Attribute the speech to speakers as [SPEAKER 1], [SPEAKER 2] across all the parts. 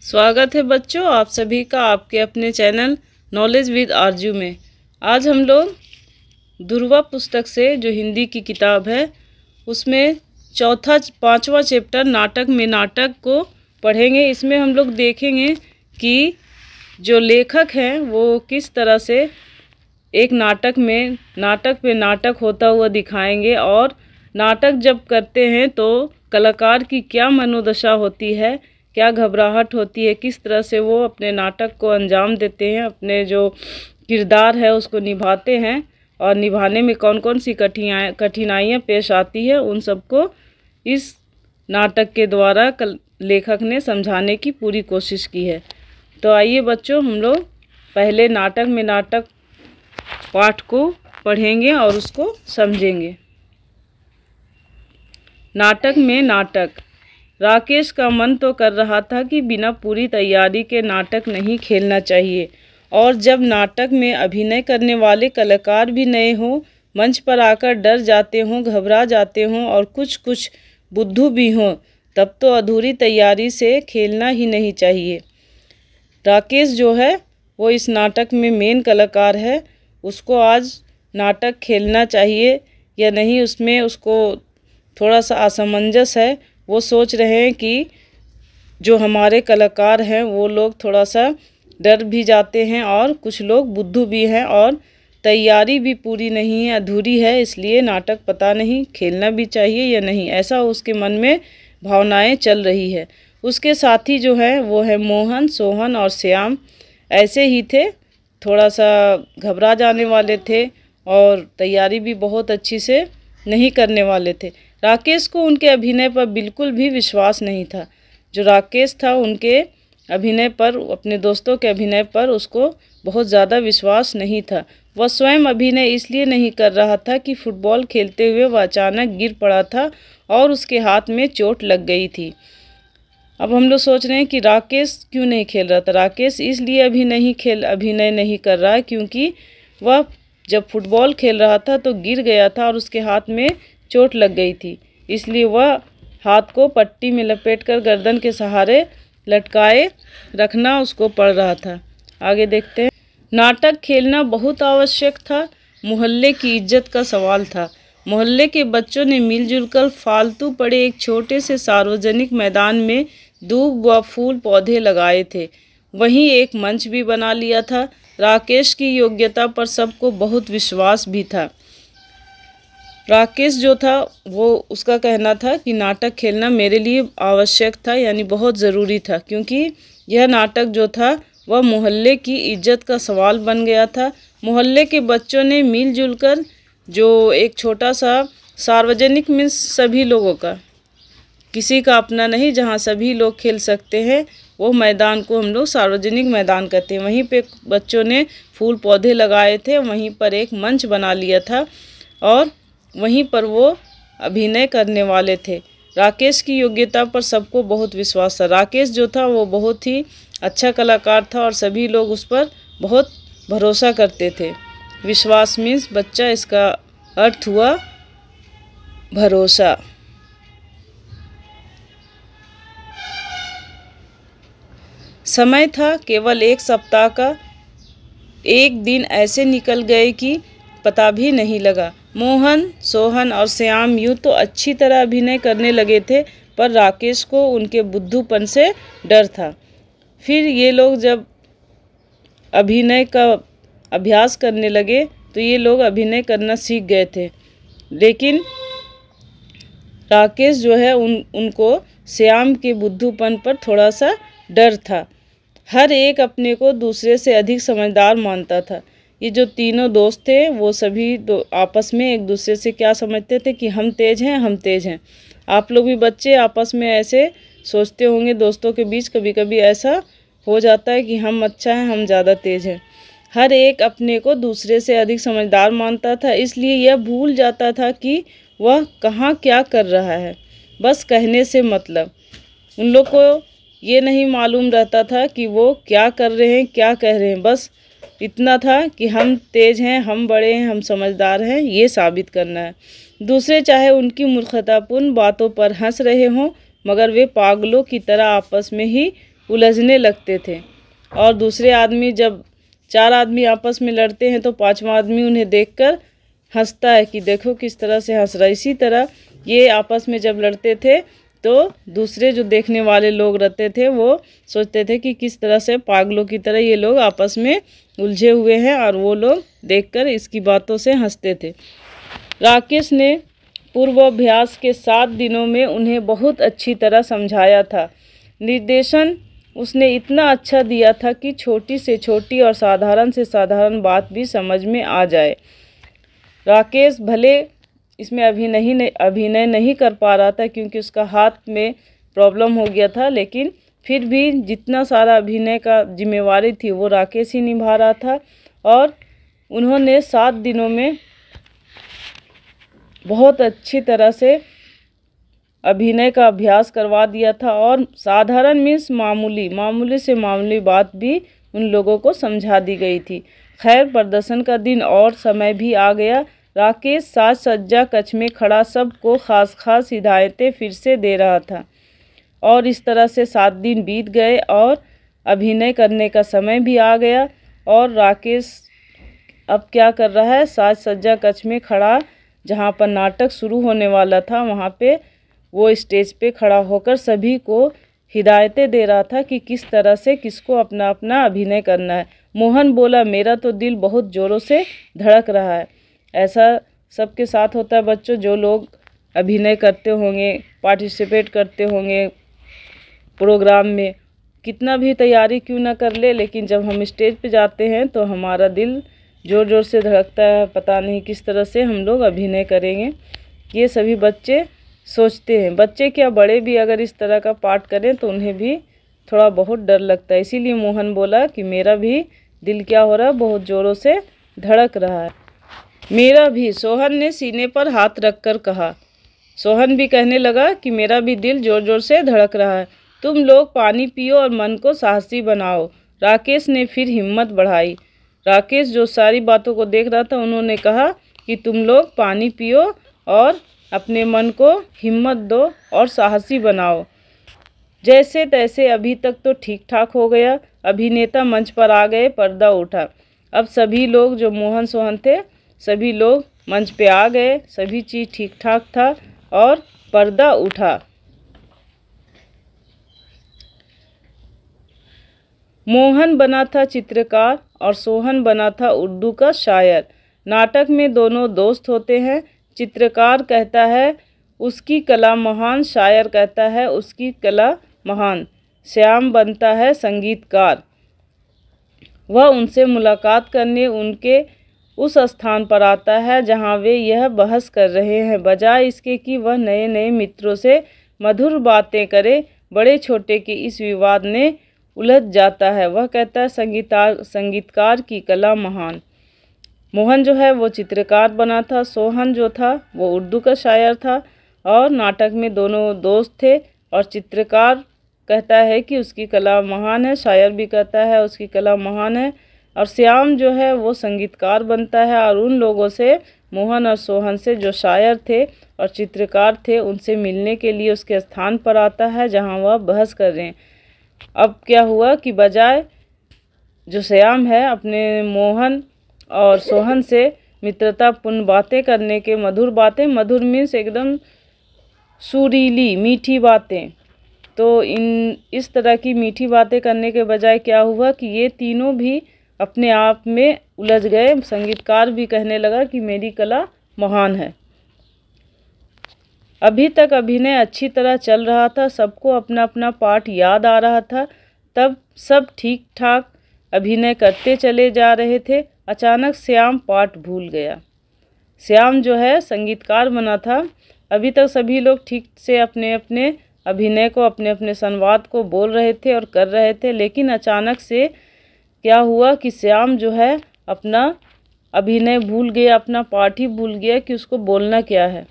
[SPEAKER 1] स्वागत है बच्चों आप सभी का आपके अपने चैनल नॉलेज विद आरजू में। आज हम लोग दुर्वा पुस्तक से जो हिंदी की किताब है उसमें पांचवा चैप्टर नाटक में नाटक को पढ़ेंगे। इसमें हम लोग देखेंगे कि जो लेखक हैं वो किस तरह से एक नाटक पे नाटक होता हुआ दिखाएंगे और नाटक जब करते हैं तो कलाकार की क्या मनोदशा होती है, क्या घबराहट होती है, किस तरह से वो अपने नाटक को अंजाम देते हैं, अपने जो किरदार है उसको निभाते हैं और निभाने में कौन कौन सी कठिनाइयाँ पेश आती है, उन सबको इस नाटक के द्वारा लेखक ने समझाने की पूरी कोशिश की है। तो आइए बच्चों हम लोग पहले नाटक में नाटक पाठ को पढ़ेंगे और उसको समझेंगे। नाटक में नाटक। राकेश का मन तो कर रहा था कि बिना पूरी तैयारी के नाटक नहीं खेलना चाहिए, और जब नाटक में अभिनय करने वाले कलाकार भी नए हों, मंच पर आकर डर जाते हों, घबरा जाते हों और कुछ बुद्धू भी हों, तब तो अधूरी तैयारी से खेलना ही नहीं चाहिए। राकेश जो है वो इस नाटक में मेन कलाकार है, उसको आज नाटक खेलना चाहिए या नहीं उसमें उसको थोड़ा सा असमंजस है। वो सोच रहे हैं कि जो हमारे कलाकार हैं वो लोग थोड़ा सा डर भी जाते हैं और कुछ लोग बुद्धू भी हैं और तैयारी भी पूरी नहीं है, अधूरी है, इसलिए नाटक पता नहीं खेलना भी चाहिए या नहीं, ऐसा उसके मन में भावनाएं चल रही है। उसके साथी जो हैं वो है मोहन, सोहन और श्याम। ऐसे ही थे, थोड़ा सा घबरा जाने वाले थे और तैयारी भी बहुत अच्छी से नहीं करने वाले थे। राकेश को उनके अभिनय पर बिल्कुल भी विश्वास नहीं था। जो राकेश था उनके अभिनय पर, अपने दोस्तों के अभिनय पर उसको बहुत ज़्यादा विश्वास नहीं था। वह स्वयं अभिनय इसलिए नहीं कर रहा था कि फुटबॉल खेलते हुए वह अचानक गिर पड़ा था और उसके हाथ में चोट लग गई थी। अब हम लोग सोच रहे हैं कि राकेश क्यों नहीं खेल रहा था। राकेश इसलिए अभिनय नहीं कर रहा है क्योंकि वह जब फुटबॉल खेल रहा था तो गिर गया था और उसके हाथ में चोट लग गई थी, इसलिए वह हाथ को पट्टी में लपेटकर गर्दन के सहारे लटकाए रखना उसको पड़ रहा था। आगे देखते हैं। नाटक खेलना बहुत आवश्यक था। मोहल्ले की इज्जत का सवाल था। मोहल्ले के बच्चों ने मिलजुल कर फालतू पड़े एक छोटे से सार्वजनिक मैदान में दूब व फूल पौधे लगाए थे। वहीं एक मंच भी बना लिया था। राकेश की योग्यता पर सबको बहुत विश्वास भी था। राकेश जो था वो उसका कहना था कि नाटक खेलना मेरे लिए आवश्यक था, यानी बहुत ज़रूरी था, क्योंकि यह नाटक जो था वह मोहल्ले की इज्जत का सवाल बन गया था। मोहल्ले के बच्चों ने मिलजुल कर जो एक छोटा सा सार्वजनिक मीन्स सभी लोगों का, किसी का अपना नहीं, जहाँ सभी लोग खेल सकते हैं वो मैदान को हम लोग सार्वजनिक मैदान कहते हैं। वहीं पे बच्चों ने फूल पौधे लगाए थे, वहीं पर एक मंच बना लिया था और वहीं पर वो अभिनय करने वाले थे। राकेश की योग्यता पर सबको बहुत विश्वास था। राकेश जो था वो बहुत ही अच्छा कलाकार था और सभी लोग उस पर बहुत भरोसा करते थे। विश्वास मीन्स बच्चा, इसका अर्थ हुआ भरोसा। समय था केवल एक सप्ताह का। एक दिन ऐसे निकल गए कि पता भी नहीं लगा। मोहन, सोहन और श्याम यूँ तो अच्छी तरह अभिनय करने लगे थे, पर राकेश को उनके बुद्धूपन से डर था। फिर ये लोग जब अभिनय का अभ्यास करने लगे तो ये लोग अभिनय करना सीख गए थे, लेकिन राकेश जो है उनको श्याम के बुद्धूपन पर थोड़ा सा डर था। हर एक अपने को दूसरे से अधिक समझदार मानता था। ये जो तीनों दोस्त थे वो सभी आपस में एक दूसरे से क्या समझते थे कि हम तेज हैं। आप लोग भी बच्चे आपस में ऐसे सोचते होंगे, दोस्तों के बीच कभी कभी ऐसा हो जाता है कि हम अच्छा हैं, हम ज़्यादा तेज हैं। हर एक अपने को दूसरे से अधिक समझदार मानता था, इसलिए यह भूल जाता था कि वह कहाँ क्या कर रहा है। बस कहने से मतलब, उन लोग को ये नहीं मालूम रहता था कि वो क्या कर रहे हैं, क्या कह रहे हैं। बस इतना था कि हम तेज हैं, हम बड़े हैं, हम समझदार हैं, ये साबित करना है। दूसरे चाहे उनकी मूर्खतापूर्ण बातों पर हंस रहे हों, मगर वे पागलों की तरह आपस में ही उलझने लगते थे। और दूसरे आदमी, जब 4 आदमी आपस में लड़ते हैं तो 5वां आदमी उन्हें देखकर हंसता है कि देखो किस तरह से हंस रहा है। इसी तरह ये आपस में जब लड़ते थे तो दूसरे जो देखने वाले लोग रहते थे वो सोचते थे कि किस तरह से पागलों की तरह ये लोग आपस में उलझे हुए हैं, और वो लोग देखकर इसकी बातों से हंसते थे। राकेश ने पूर्वाभ्यास के 7 दिनों में उन्हें बहुत अच्छी तरह समझाया था। निर्देशन उसने इतना अच्छा दिया था कि छोटी से छोटी और साधारण से साधारण बात भी समझ में आ जाए। राकेश भले इसमें अभिनय नहीं कर पा रहा था क्योंकि उसका हाथ में प्रॉब्लम हो गया था, लेकिन फिर भी जितना सारा अभिनय का जिम्मेवारी थी वो राकेश ही निभा रहा था। और उन्होंने 7 दिनों में बहुत अच्छी तरह से अभिनय का अभ्यास करवा दिया था। और साधारण मीन्स मामूली से मामूली बात भी उन लोगों को समझा दी गई थी। खैर, प्रदर्शन का दिन और समय भी आ गया। राकेश साज सज्जा कक्ष में खड़ा सबको खास हिदायतें फिर से दे रहा था। और इस तरह से 7 दिन बीत गए और अभिनय करने का समय भी आ गया। और राकेश अब क्या कर रहा है, साज सज्जा कक्ष में खड़ा, जहाँ पर नाटक शुरू होने वाला था वहाँ पे वो स्टेज पे खड़ा होकर सभी को हिदायतें दे रहा था कि किस तरह से किसको अपना अपना अभिनय करना है। मोहन बोला, मेरा तो दिल बहुत ज़ोरों से धड़क रहा है। ऐसा सबके साथ होता है बच्चों, जो लोग अभिनय करते होंगे, पार्टिसिपेट करते होंगे प्रोग्राम में, कितना भी तैयारी क्यों ना कर ले, लेकिन जब हम स्टेज पे जाते हैं तो हमारा दिल ज़ोर ज़ोर से धड़कता है। पता नहीं किस तरह से हम लोग अभिनय करेंगे, ये सभी बच्चे सोचते हैं। बच्चे क्या, बड़े भी अगर इस तरह का पाठ करें तो उन्हें भी थोड़ा बहुत डर लगता है। इसीलिए मोहन बोला कि मेरा भी दिल क्या हो रहा है, बहुत ज़ोरों से धड़क रहा है। मेरा भी, सोहन ने सीने पर हाथ रखकर कहा। सोहन भी कहने लगा कि मेरा भी दिल ज़ोर ज़ोर से धड़क रहा है। तुम लोग पानी पियो और मन को साहसी बनाओ। राकेश ने फिर हिम्मत बढ़ाई। राकेश जो सारी बातों को देख रहा था, उन्होंने कहा कि तुम लोग पानी पियो और अपने मन को हिम्मत दो और साहसी बनाओ। जैसे तैसे अभी तक तो ठीक ठाक हो गया। अभिनेता मंच पर आ गए, पर्दा उठा। अब सभी लोग, जो मोहन सोहन थे, सभी लोग मंच पे आ गए। सभी चीज़ ठीक ठाक था और पर्दा उठा। मोहन बना था चित्रकार और सोहन बना था उर्दू का शायर। नाटक में दोनों दोस्त होते हैं। चित्रकार कहता है उसकी कला महान, शायर कहता है उसकी कला महान। श्याम बनता है संगीतकार। वह उनसे मुलाकात करने उनके उस स्थान पर आता है जहां वे यह बहस कर रहे हैं। बजाय इसके कि वह नए नए मित्रों से मधुर बातें करे, बड़े छोटे के इस विवाद में उलझ जाता है। वह कहता है संगीतकार की कला महान। मोहन जो है वो चित्रकार बना था, सोहन जो था वो उर्दू का शायर था। और नाटक में दोनों दोस्त थे। और चित्रकार कहता है कि उसकी कला महान है, शायर भी कहता है उसकी कला महान है। और श्याम जो है वो संगीतकार बनता है और उन लोगों से, मोहन और सोहन से, जो शायर थे और चित्रकार थे, उनसे मिलने के लिए उसके स्थान पर आता है जहां वह बहस कर रहे हैं। अब क्या हुआ कि बजाय जो श्याम है अपने मोहन और सोहन से मित्रतापूर्ण बातें करने के, मधुर बातें, मधुर मीन्स एकदम सुरीली मीठी बातें, तो इस तरह की मीठी बातें करने के बजाय क्या हुआ कि ये तीनों भी अपने आप में उलझ गए। संगीतकार भी कहने लगा कि मेरी कला महान है। अभी तक अभिनय अच्छी तरह चल रहा था, सबको अपना अपना पाठ याद आ रहा था। तब सब ठीक ठाक अभिनय करते चले जा रहे थे। अचानक श्याम पाठ भूल गया। श्याम जो है संगीतकार बना था। अभी तक सभी लोग ठीक से अपने अपने अभिनय को, अपने अपने संवाद को बोल रहे थे और कर रहे थे, लेकिन अचानक से क्या हुआ कि श्याम जो है अपना अभिनय भूल गया, अपना पाठ ही भूल गया कि उसको बोलना क्या है।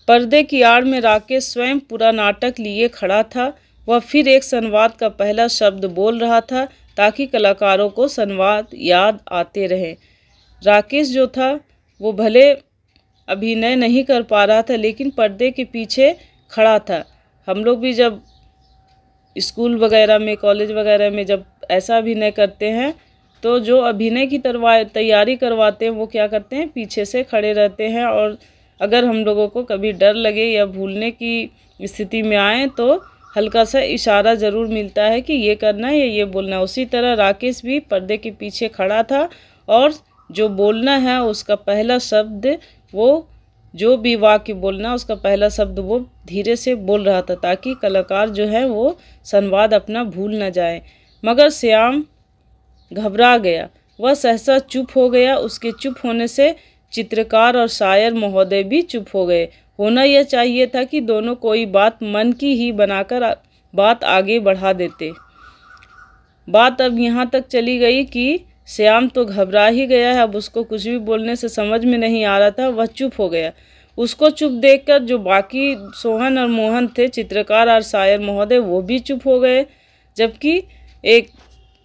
[SPEAKER 1] पर्दे की आड़ में राकेश स्वयं पूरा नाटक लिए खड़ा था। वह फिर एक संवाद का पहला शब्द बोल रहा था ताकि कलाकारों को संवाद याद आते रहे। राकेश जो था वो भले अभिनय नहीं कर पा रहा था लेकिन पर्दे के पीछे खड़ा था। हम लोग भी जब स्कूल वगैरह में, कॉलेज वगैरह में जब ऐसा अभिनय करते हैं तो जो अभिनय की तैयारी करवाते हैं वो क्या करते हैं, पीछे से खड़े रहते हैं। और अगर हम लोगों को कभी डर लगे या भूलने की स्थिति में आए तो हल्का सा इशारा ज़रूर मिलता है कि ये करना है या ये बोलना है। उसी तरह राकेश भी पर्दे के पीछे खड़ा था और जो बोलना है उसका पहला शब्द, वो जो भी वाक्य बोलना उसका पहला शब्द वो धीरे से बोल रहा था ताकि कलाकार जो है वो संवाद अपना भूल न जाए। मगर श्याम घबरा गया, वह सहसा चुप हो गया। उसके चुप होने से चित्रकार और शायर महोदय भी चुप हो गए। होना यह चाहिए था कि दोनों कोई बात मन की ही बनाकर बात आगे बढ़ा देते। बात अब यहाँ तक चली गई कि श्याम तो घबरा ही गया है, अब उसको कुछ भी बोलने से समझ में नहीं आ रहा था, वह चुप हो गया। उसको चुप देखकर जो बाकी सोहन और मोहन थे, चित्रकार और शायर महोदय, वो भी चुप हो गए। जबकि एक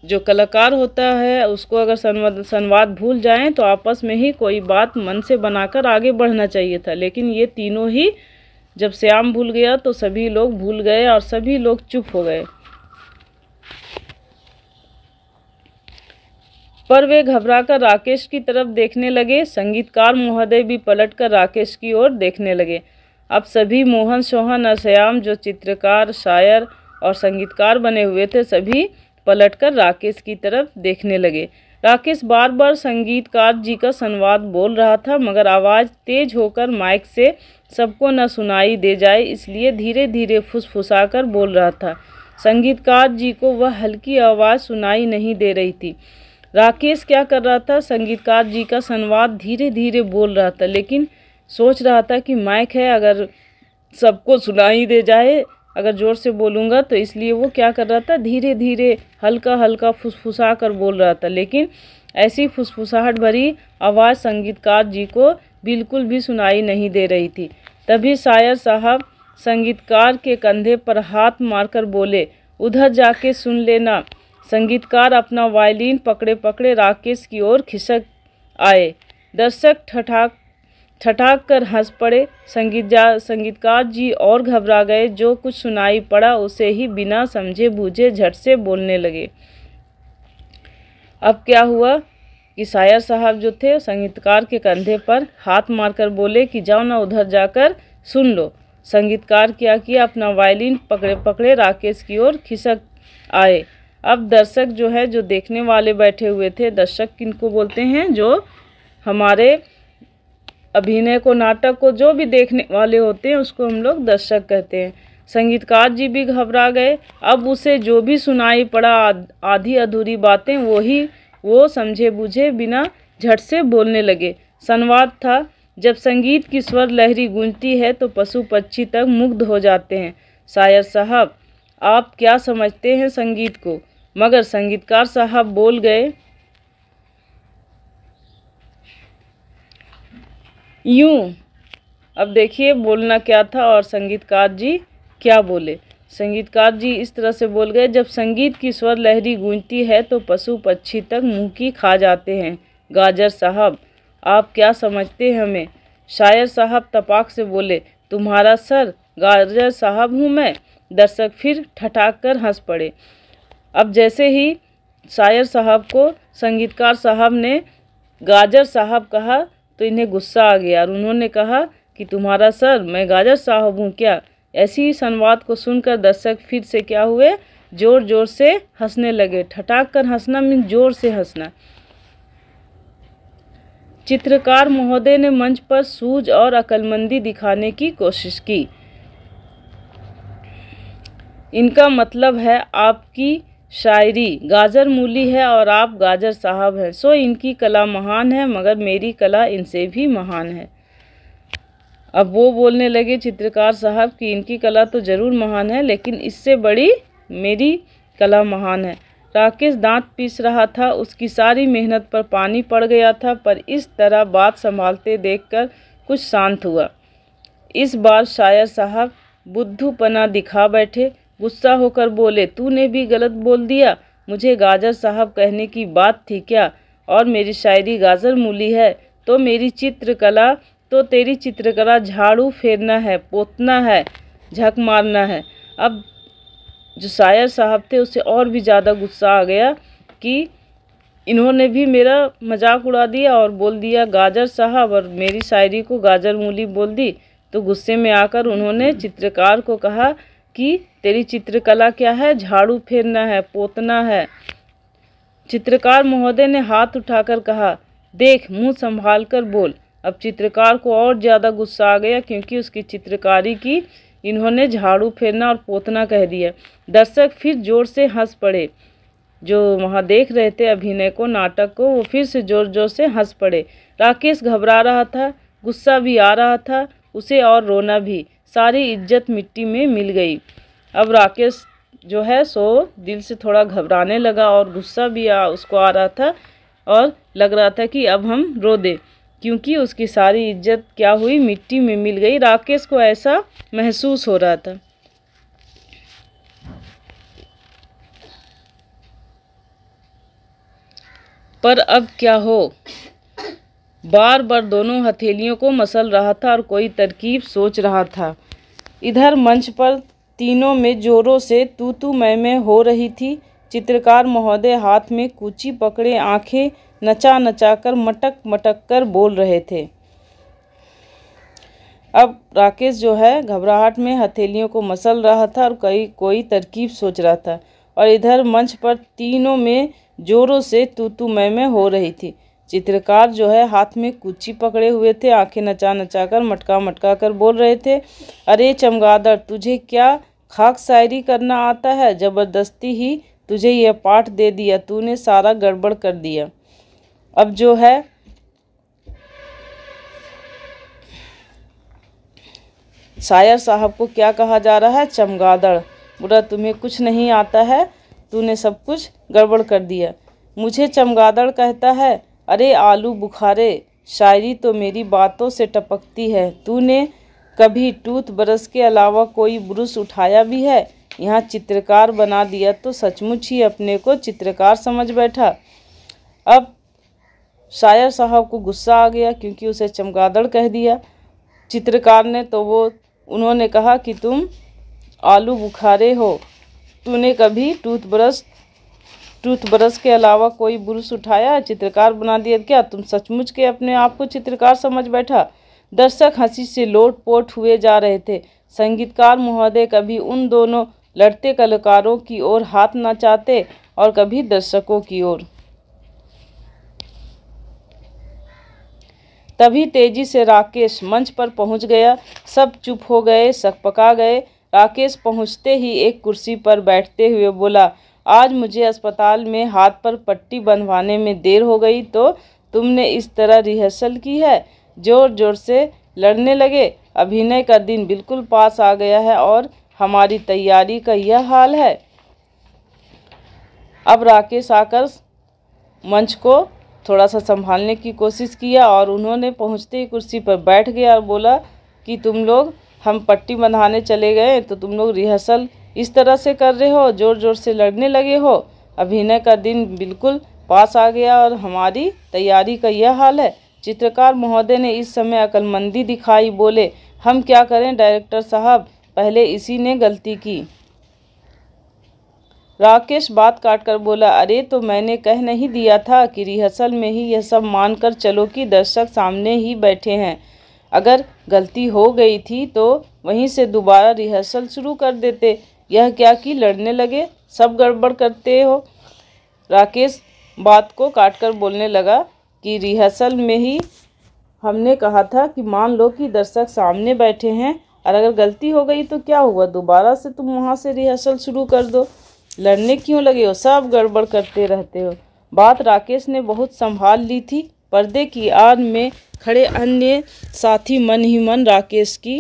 [SPEAKER 1] जो कलाकार होता है उसको अगर संवाद भूल जाएं तो आपस में ही कोई बात मन से बनाकर आगे बढ़ना चाहिए था, लेकिन ये तीनों ही, जब श्याम भूल गया तो सभी लोग भूल गए और सभी लोग चुप हो गए। पर वे घबराकर राकेश की तरफ देखने लगे। संगीतकार महोदय भी पलटकर राकेश की ओर देखने लगे। अब सभी मोहन, सोहन और श्याम जो चित्रकार, शायर और संगीतकार बने हुए थे, सभी पलटकर राकेश की तरफ देखने लगे। राकेश बार बार संगीतकार जी का संवाद बोल रहा था, मगर आवाज़ तेज होकर माइक से सबको न सुनाई दे जाए इसलिए धीरे धीरे फुसफुसाकर बोल रहा था। संगीतकार जी को वह हल्की आवाज़ सुनाई नहीं दे रही थी। राकेश क्या कर रहा था, संगीतकार जी का संवाद धीरे धीरे बोल रहा था, लेकिन सोच रहा था कि माइक है, अगर सबको सुनाई दे जाए अगर ज़ोर से बोलूँगा तो, इसलिए वो क्या कर रहा था, धीरे धीरे हल्का हल्का फुसफुसा कर बोल रहा था। लेकिन ऐसी फुसफुसाहट भरी आवाज़ संगीतकार जी को बिल्कुल भी सुनाई नहीं दे रही थी। तभी शायर साहब संगीतकार के कंधे पर हाथ मारकर बोले, उधर जाके सुन लेना। संगीतकार अपना वायलिन पकड़े पकड़े राकेश की ओर खिसक आए। दर्शक ठठाक कर हंस पड़े। संगीतकार जी और घबरा गए। जो कुछ सुनाई पड़ा उसे ही बिना समझे बूझे झट से बोलने लगे। अब क्या हुआ कि शायर साहब जो थे संगीतकार के कंधे पर हाथ मारकर बोले कि जाओ ना, उधर जाकर सुन लो। संगीतकार क्या किया, अपना वायलिन पकड़े पकड़े राकेश की ओर खिसक आए। अब दर्शक जो है, जो देखने वाले बैठे हुए थे, दर्शक किनको बोलते हैं, जो हमारे अभिनय को, नाटक को जो भी देखने वाले होते हैं उसको हम लोग दर्शक कहते हैं। संगीतकार जी भी घबरा गए। अब उसे जो भी सुनाई पड़ा, आधी अधूरी बातें, वो समझे बूझे बिना झट से बोलने लगे। संवाद था, जब संगीत की स्वर लहरी गूंजती है तो पशु पक्षी तक मुग्ध हो जाते हैं। शायर साहब, आप क्या समझते हैं संगीत को? मगर संगीतकार साहब बोल गए यूं। अब देखिए बोलना क्या था और संगीतकार जी क्या बोले। संगीतकार जी इस तरह से बोल गए, जब संगीत की स्वर लहरी गूंजती है तो पशु पक्षी तक मुंह की खा जाते हैं। गाजर साहब, आप क्या समझते हैं हमें? शायर साहब तपाक से बोले, तुम्हारा सर गाजर साहब हूँ मैं। दर्शक फिर ठठाक कर हंस पड़े। अब जैसे ही शायर साहब को संगीतकार साहब ने गाजर साहब कहा तो इन्हें गुस्सा आ गया और उन्होंने कहा कि तुम्हारा सर, मैं गाजर साहब हूँ क्या? ऐसी ही संवाद को सुनकर दर्शक फिर से क्या हुए, जोर जोर से हंसने लगे। ठठाक कर हंसना मीन जोर से हंसना। चित्रकार महोदय ने मंच पर सूझ और अक्लमंदी दिखाने की कोशिश की। इनका मतलब है आपकी शायरी गाजर मूली है और आप गाजर साहब हैं, सो इनकी कला महान है, मगर मेरी कला इनसे भी महान है। अब वो बोलने लगे चित्रकार साहब कि इनकी कला तो ज़रूर महान है, लेकिन इससे बड़ी मेरी कला महान है। राकेश दांत पीस रहा था, उसकी सारी मेहनत पर पानी पड़ गया था, पर इस तरह बात संभालते देखकर कुछ शांत हुआ। इस बार शायर साहब बुद्धूपना दिखा बैठे। गुस्सा होकर बोले, तूने भी गलत बोल दिया। मुझे गाजर साहब कहने की बात थी क्या? और मेरी शायरी गाजर मूली है। तो तेरी चित्रकला झाड़ू फेरना है, पोतना है, झक मारना है। अब जो शायर साहब थे उससे और भी ज़्यादा गुस्सा आ गया कि इन्होंने भी मेरा मजाक उड़ा दिया और बोल दिया गाजर साहब, और मेरी शायरी को गाजर मूली बोल दी। तो गुस्से में आकर उन्होंने चित्रकार को कहा कि तेरी चित्रकला क्या है, झाड़ू फेरना है, पोतना है। चित्रकार महोदय ने हाथ उठाकर कहा, देख मुंह संभाल कर बोल। अब चित्रकार को और ज़्यादा गुस्सा आ गया क्योंकि उसकी चित्रकारी की इन्होंने झाड़ू फेरना और पोतना कह दिया। दर्शक फिर जोर से हंस पड़े। जो वहाँ देख रहे थे अभिनय को, नाटक को, वो फिर से जोर जोर से हंस पड़े। राकेश घबरा रहा था, गुस्सा भी आ रहा था उसे और रोना भी। सारी इज्जत मिट्टी में मिल गई। अब राकेश जो है सो दिल से थोड़ा घबराने लगा और गुस्सा भी उसको आ रहा था और लग रहा था कि अब हम रो दे, क्योंकि उसकी सारी इज्जत क्या हुई, मिट्टी में मिल गई। राकेश को ऐसा महसूस हो रहा था। पर अब क्या हो। बार बार दोनों हथेलियों को मसल रहा था और कोई तरकीब सोच रहा था। इधर मंच पर तीनों में जोरों से तू तू मैं हो रही थी। चित्रकार महोदय हाथ में कूची पकड़े आंखें नचा नचा कर मटक मटक कर बोल रहे थे। अब राकेश जो है घबराहट में हथेलियों को मसल रहा था और कोई तरकीब सोच रहा था। और इधर मंच पर तीनों में जोरों से तू मैं हो रही थी। चित्रकार जो है हाथ में कूची पकड़े हुए थे, आंखें नचा नचा कर मटका मटका कर बोल रहे थे, अरे चमगादड़, तुझे क्या खाक शायरी करना आता है? ज़बरदस्ती ही तुझे यह पाठ दे दिया, तूने सारा गड़बड़ कर दिया। अब जो है शायर साहब को क्या कहा जा रहा है? चमगादड़, बुरा तुम्हें कुछ नहीं आता है, तूने सब कुछ गड़बड़ कर दिया। मुझे चमगादड़ कहता है? अरे आलू बुखारे, शायरी तो मेरी बातों से टपकती है। तूने कभी टूथ ब्रश के अलावा कोई ब्रश उठाया भी है? यहाँ चित्रकार बना दिया तो सचमुच ही अपने को चित्रकार समझ बैठा। अब शायर साहब को गुस्सा आ गया क्योंकि उसे चमगादड़ कह दिया चित्रकार ने। तो उन्होंने कहा कि तुम आलू बुखारे हो, तूने कभी टूथ ब्रश के अलावा कोई ब्रश उठाया? चित्रकार बना दिया क्या? तुम सचमुच के अपने आप को चित्रकार समझ बैठा। दर्शक हंसी से लोटपोट हुए जा रहे थे। संगीतकार महोदय कभी उन दोनों लड़ते कलाकारों की ओर हाथ नाचाते और कभी दर्शकों की ओर। तभी तेजी से राकेश मंच पर पहुंच गया। सब चुप हो गए, सकपका गए। राकेश पहुंचते ही एक कुर्सी पर बैठते हुए बोला, आज मुझे अस्पताल में हाथ पर पट्टी बंधवाने में देर हो गई तो तुमने इस तरह रिहर्सल की है? जोर जोर से लड़ने लगे। अभिनय का दिन बिल्कुल पास आ गया है और हमारी तैयारी का यह हाल है। अब राकेश आकर मंच को थोड़ा सा संभालने की कोशिश किया और उन्होंने पहुंचते ही कुर्सी पर बैठ गया और बोला कि तुम लोग, हम पट्टी बंधाने चले गए तो तुम लोग रिहर्सल इस तरह से कर रहे हो, जोर जोर से लड़ने लगे हो। अभिनय का दिन बिल्कुल पास आ गया और हमारी तैयारी का यह हाल है। चित्रकार महोदय ने इस समय अक्लमंदी दिखाई, बोले, हम क्या करें डायरेक्टर साहब, पहले इसी ने गलती की। राकेश बात काटकर बोला, अरे तो मैंने कह नहीं दिया था कि रिहर्सल में ही यह सब मानकर चलो कि दर्शक सामने ही बैठे हैं। अगर गलती हो गई थी तो वहीं से दोबारा रिहर्सल शुरू कर देते। यह क्या कि लड़ने लगे, सब गड़बड़ करते हो। राकेश बात को काटकर बोलने लगा कि रिहर्सल में ही हमने कहा था कि मान लो कि दर्शक सामने बैठे हैं और अगर गलती हो गई तो क्या हुआ, दोबारा से तुम वहाँ से रिहर्सल शुरू कर दो, लड़ने क्यों लगे हो, सब गड़बड़ करते रहते हो। बात राकेश ने बहुत संभाल ली थी। पर्दे की आड़ में खड़े अन्य साथी मन ही मन राकेश की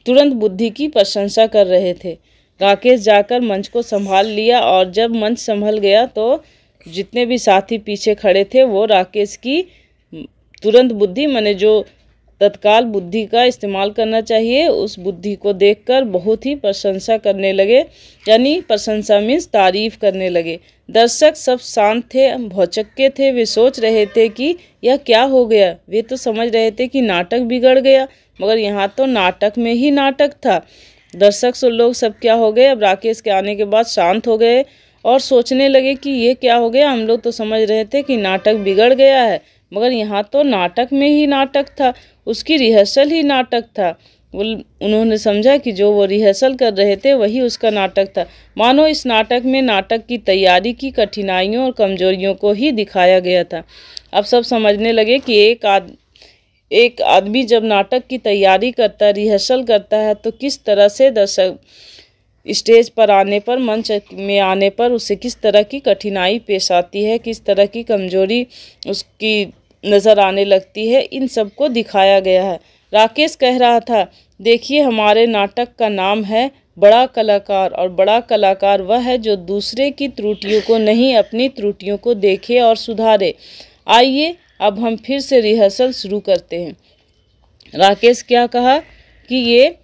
[SPEAKER 1] तुरंत बुद्धि की प्रशंसा कर रहे थे। राकेश जाकर मंच को संभाल लिया और जब मंच संभल गया तो जितने भी साथी पीछे खड़े थे वो राकेश की तुरंत बुद्धि, माने जो तत्काल बुद्धि का इस्तेमाल करना चाहिए, उस बुद्धि को देखकर बहुत ही प्रशंसा करने लगे। यानी प्रशंसा मीन्स तारीफ करने लगे। दर्शक सब शांत थे, भौचक्के थे। वे सोच रहे थे कि यह क्या हो गया। वे तो समझ रहे थे कि नाटक बिगड़ गया, मगर यहाँ तो नाटक में ही नाटक था। दर्शक लोग सब क्या हो गए, अब राकेश के आने के बाद शांत हो गए और सोचने लगे कि ये क्या हो गया। हम लोग तो समझ रहे थे कि नाटक बिगड़ गया है, मगर यहाँ तो नाटक में ही नाटक था, उसकी रिहर्सल ही नाटक था। उन्होंने समझा कि जो वो रिहर्सल कर रहे थे वही उसका नाटक था। मानो इस नाटक में नाटक की तैयारी की कठिनाइयों और कमजोरियों को ही दिखाया गया था। अब सब समझने लगे कि एक आदमी जब नाटक की तैयारी करता है, रिहर्सल करता है, तो किस तरह से दर्शक स्टेज पर आने पर, मंच में आने पर उसे किस तरह की कठिनाई पेश आती है, किस तरह की कमजोरी उसकी नज़र आने लगती है, इन सब को दिखाया गया है। राकेश कह रहा था, देखिए हमारे नाटक का नाम है बड़ा कलाकार, और बड़ा कलाकार वह है जो दूसरे की त्रुटियों को नहीं, अपनी त्रुटियों को देखे और सुधारे। आइए अब हम फिर से रिहर्सल शुरू करते हैं। राकेश क्या कहा कि ये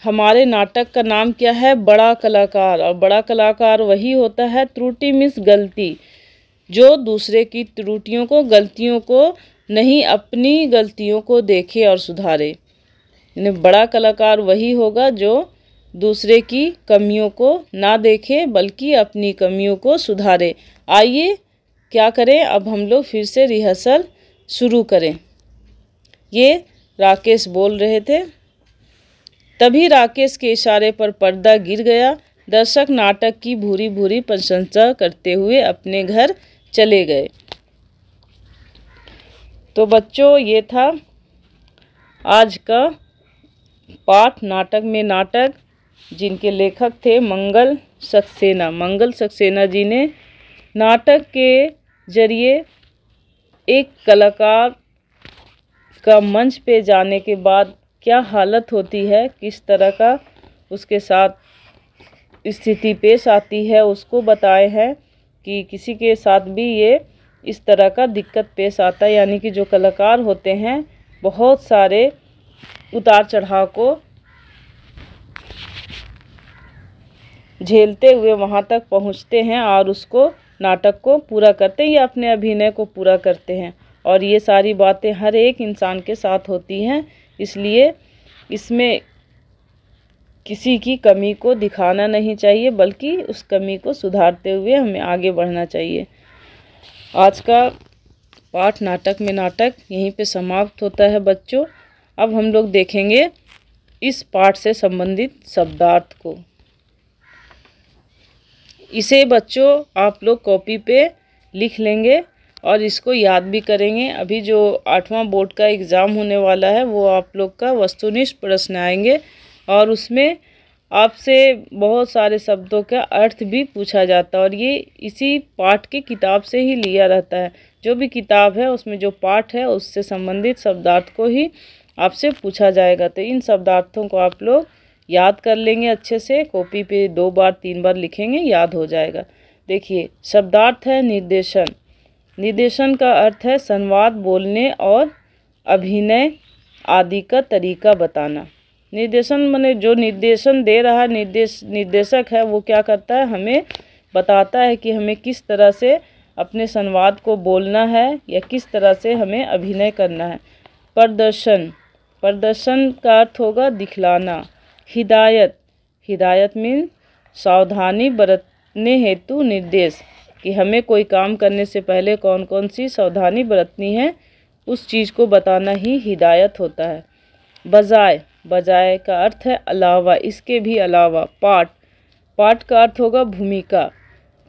[SPEAKER 1] हमारे नाटक का नाम क्या है, बड़ा कलाकार, और बड़ा कलाकार वही होता है, त्रुटि मीन्स गलती, जो दूसरे की त्रुटियों को, गलतियों को नहीं, अपनी गलतियों को देखे और सुधारे। यानी बड़ा कलाकार वही होगा जो दूसरे की कमियों को ना देखे बल्कि अपनी कमियों को सुधारे। आइए क्या करें, अब हम लोग फिर से रिहर्सल शुरू करें। ये राकेश बोल रहे थे। तभी राकेश के इशारे पर पर्दा गिर गया। दर्शक नाटक की भूरी भूरी प्रशंसा करते हुए अपने घर चले गए। तो बच्चों, ये था आज का पाठ, नाटक में नाटक, जिनके लेखक थे मंगल सक्सेना। मंगल सक्सेना जी ने नाटक के जरिए एक कलाकार का मंच पे जाने के बाद क्या हालत होती है, किस तरह का उसके साथ स्थिति पेश आती है, उसको बताए हैं कि किसी के साथ भी ये इस तरह का दिक्कत पेश आता है। यानी कि जो कलाकार होते हैं बहुत सारे उतार चढ़ाव को झेलते हुए वहाँ तक पहुँचते हैं और उसको, नाटक को पूरा करते हैं या अपने अभिनय को पूरा करते हैं। और ये सारी बातें हर एक इंसान के साथ होती हैं, इसलिए इसमें किसी की कमी को दिखाना नहीं चाहिए बल्कि उस कमी को सुधारते हुए हमें आगे बढ़ना चाहिए। आज का पाठ नाटक में नाटक यहीं पे समाप्त होता है बच्चों। अब हम लोग देखेंगे इस पाठ से संबंधित शब्दार्थ को। इसे बच्चों आप लोग कॉपी पे लिख लेंगे और इसको याद भी करेंगे। अभी जो 8वां बोर्ड का एग्ज़ाम होने वाला है वो आप लोग का वस्तुनिष्ठ प्रश्न आएंगे और उसमें आपसे बहुत सारे शब्दों का अर्थ भी पूछा जाता है और ये इसी पाठ की किताब से ही लिया रहता है। जो भी किताब है उसमें जो पाठ है उससे संबंधित शब्दार्थ को ही आपसे पूछा जाएगा। तो इन शब्दार्थों को आप लोग याद कर लेंगे अच्छे से, कॉपी पे 2 बार 3 बार लिखेंगे, याद हो जाएगा। देखिए शब्दार्थ है निर्देशन। निर्देशन का अर्थ है संवाद, बोलने और अभिनय आदि का तरीका बताना। निर्देशन माने जो निर्देशन दे रहा निर्देशक है वो क्या करता है, हमें बताता है कि हमें किस तरह से अपने संवाद को बोलना है या किस तरह से हमें अभिनय करना है। प्रदर्शन, प्रदर्शन का अर्थ होगा दिखलाना। हिदायत, हिदायत मीन सावधानी बरतने हेतु निर्देश, कि हमें कोई काम करने से पहले कौन कौन सी सावधानी बरतनी है उस चीज़ को बताना ही हिदायत होता है। बजाय, बजाय का अर्थ है अलावा, इसके भी अलावा। पाठ, पाठ का अर्थ होगा भूमिका,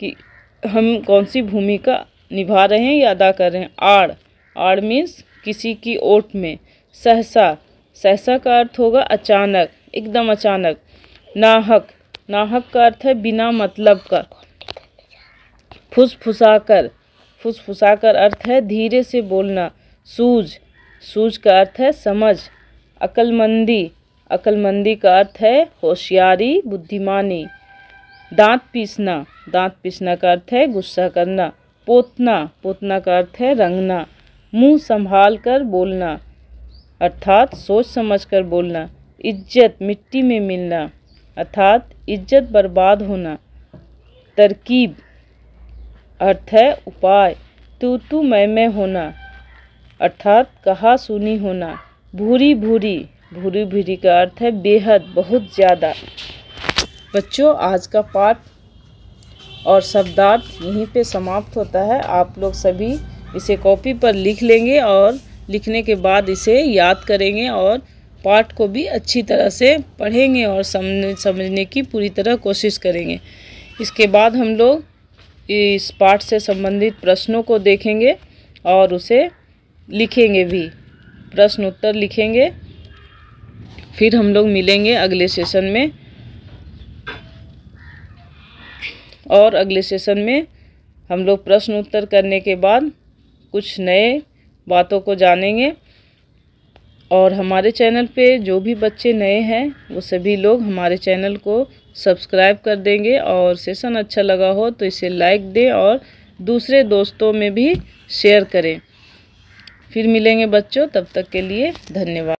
[SPEAKER 1] कि हम कौन सी भूमिका निभा रहे हैं या अदा कर रहे हैं। आड़, आड़ मीन्स किसी की ओट में। सहसा, सहसा का अर्थ होगा अचानक, एकदम अचानक। नाहक, नाहक का अर्थ है बिना मतलब का। फुसफुसाकर, फुसफुसाकर अर्थ है धीरे से बोलना। सूझ, सूझ का अर्थ है समझ। अक्लमंदी, अक्लमंदी का अर्थ है होशियारी, बुद्धिमानी। दांत पीसना, दांत पीसना का अर्थ है गुस्सा करना। पोतना, पोतना का अर्थ है रंगना। मुंह संभाल कर बोलना अर्थात सोच समझ कर बोलना। इज्जत, मिट्टी में मिलना अर्थात इज्जत बर्बाद होना। तरकीब, अर्थ है उपाय। तू तू मैं होना अर्थात कहा सुनी होना। भूरी भूरी, भूरी भूरी का अर्थ है बेहद, बहुत ज़्यादा। बच्चों, आज का पाठ और शब्दार्थ यहीं पे समाप्त होता है। आप लोग सभी इसे कॉपी पर लिख लेंगे और लिखने के बाद इसे याद करेंगे और पाठ को भी अच्छी तरह से पढ़ेंगे और समझने की पूरी तरह कोशिश करेंगे। इसके बाद हम लोग इस पाठ से संबंधित प्रश्नों को देखेंगे और उसे लिखेंगे भी, प्रश्न उत्तर लिखेंगे। फिर हम लोग मिलेंगे अगले सेशन में और अगले सेशन में हम लोग प्रश्न उत्तर करने के बाद कुछ नए बातों को जानेंगे। और हमारे चैनल पे जो भी बच्चे नए हैं वो सभी लोग हमारे चैनल को सब्सक्राइब कर देंगे और सेशन अच्छा लगा हो तो इसे लाइक दें और दूसरे दोस्तों में भी शेयर करें। फिर मिलेंगे बच्चों, तब तक के लिए धन्यवाद।